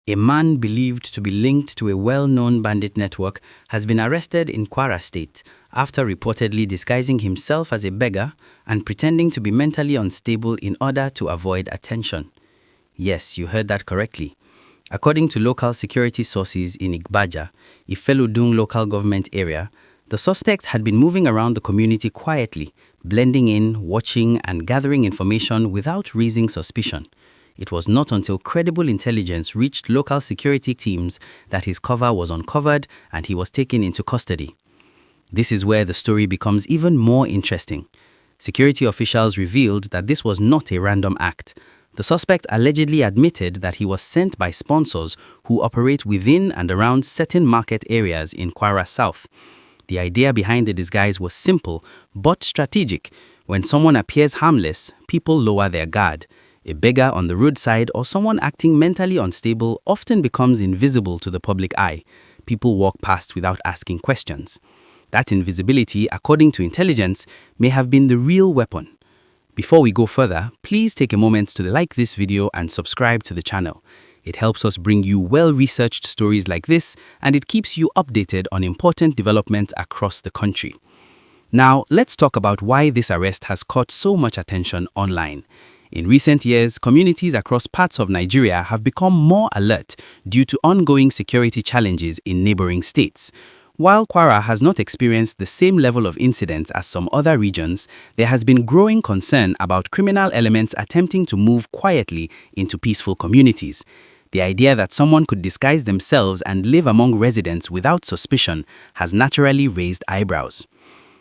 A man believed to be linked to a well-known bandit network has been arrested in Kwara State after reportedly disguising himself as a beggar and pretending to be mentally unstable in order to avoid attention. Yes, you heard that correctly. According to local security sources in Igbaja, Ifelodun local government area, the suspect had been moving around the community quietly, blending in, watching, and gathering information without raising suspicion. It was not until credible intelligence reached local security teams that his cover was uncovered and he was taken into custody. This is where the story becomes even more interesting. Security officials revealed that this was not a random act. The suspect allegedly admitted that he was sent by sponsors who operate within and around certain market areas in Kwara South. The idea behind the disguise was simple but strategic. When someone appears harmless, people lower their guard. A beggar on the roadside or someone acting mentally unstable often becomes invisible to the public eye. People walk past without asking questions. That invisibility, according to intelligence, may have been the real weapon. Before we go further, please take a moment to like this video and subscribe to the channel. It helps us bring you well-researched stories like this, and it keeps you updated on important developments across the country. Now, let's talk about why this arrest has caught so much attention online. In recent years, communities across parts of Nigeria have become more alert due to ongoing security challenges in neighboring states. While Kwara has not experienced the same level of incidents as some other regions, there has been growing concern about criminal elements attempting to move quietly into peaceful communities. The idea that someone could disguise themselves and live among residents without suspicion has naturally raised eyebrows.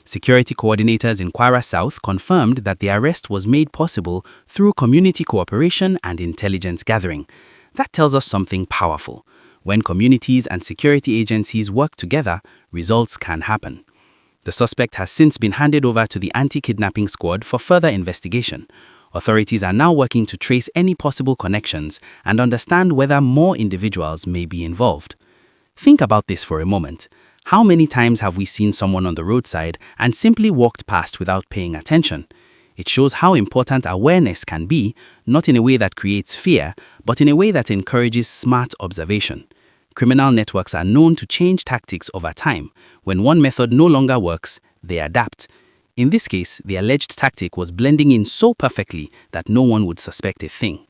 Security coordinators in Kwara South confirmed that the arrest was made possible through community cooperation and intelligence gathering. That tells us something powerful. When communities and security agencies work together, results can happen. The suspect has since been handed over to the anti-kidnapping squad for further investigation. Authorities are now working to trace any possible connections and understand whether more individuals may be involved. Think about this for a moment. How many times have we seen someone on the roadside and simply walked past without paying attention? It shows how important awareness can be, not in a way that creates fear, but in a way that encourages smart observation. Criminal networks are known to change tactics over time. When one method no longer works, they adapt. In this case, the alleged tactic was blending in so perfectly that no one would suspect a thing.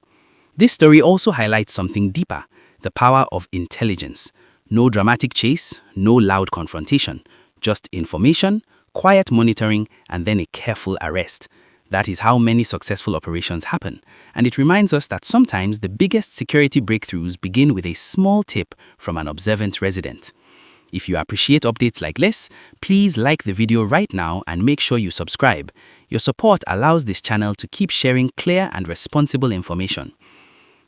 This story also highlights something deeper: the power of intelligence. No dramatic chase, no loud confrontation, just information, quiet monitoring, and then a careful arrest. That is how many successful operations happen, and it reminds us that sometimes the biggest security breakthroughs begin with a small tip from an observant resident. If you appreciate updates like this, please like the video right now and make sure you subscribe. Your support allows this channel to keep sharing clear and responsible information.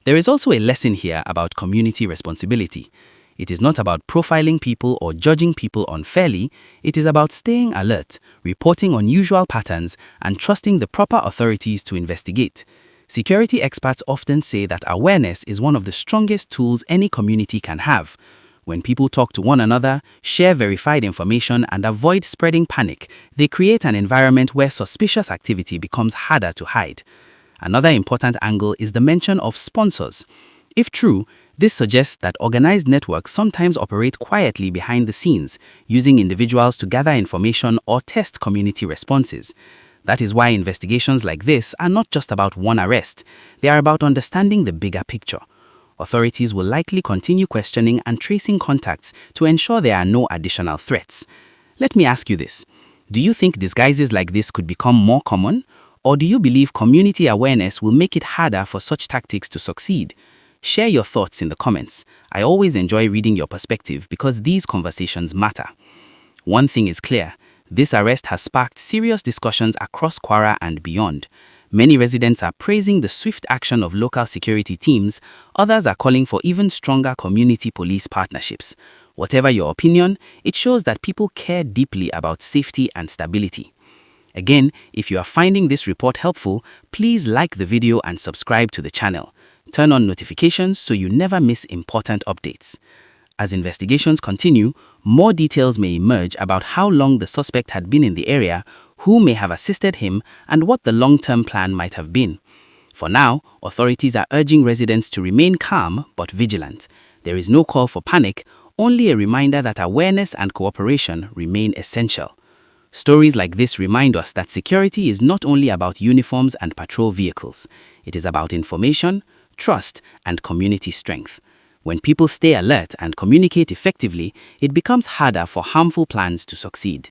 There is also a lesson here about community responsibility. It is not about profiling people or judging people unfairly. It is about staying alert, reporting unusual patterns, and trusting the proper authorities to investigate. Security experts often say that awareness is one of the strongest tools any community can have. When people talk to one another, share verified information, and avoid spreading panic, they create an environment where suspicious activity becomes harder to hide. Another important angle is the mention of sponsors. If true, this suggests that organized networks sometimes operate quietly behind the scenes, using individuals to gather information or test community responses. That is why investigations like this are not just about one arrest. They are about understanding the bigger picture. Authorities will likely continue questioning and tracing contacts to ensure there are no additional threats. Let me ask you this: do you think disguises like this could become more common? Or do you believe community awareness will make it harder for such tactics to succeed? Share your thoughts in the comments. I always enjoy reading your perspective because these conversations matter. One thing is clear: this arrest has sparked serious discussions across Kwara and beyond. Many residents are praising the swift action of local security teams. Others are calling for even stronger community police partnerships. Whatever your opinion, it shows that people care deeply about safety and stability. Again, if you are finding this report helpful, please like the video and subscribe to the channel. Turn on notifications so you never miss important updates. As investigations continue, more details may emerge about how long the suspect had been in the area, who may have assisted him, and what the long-term plan might have been. For now, authorities are urging residents to remain calm but vigilant. There is no call for panic, only a reminder that awareness and cooperation remain essential. Stories like this remind us that security is not only about uniforms and patrol vehicles. It is about information, trust, and community strength. When people stay alert and communicate effectively, it becomes harder for harmful plans to succeed.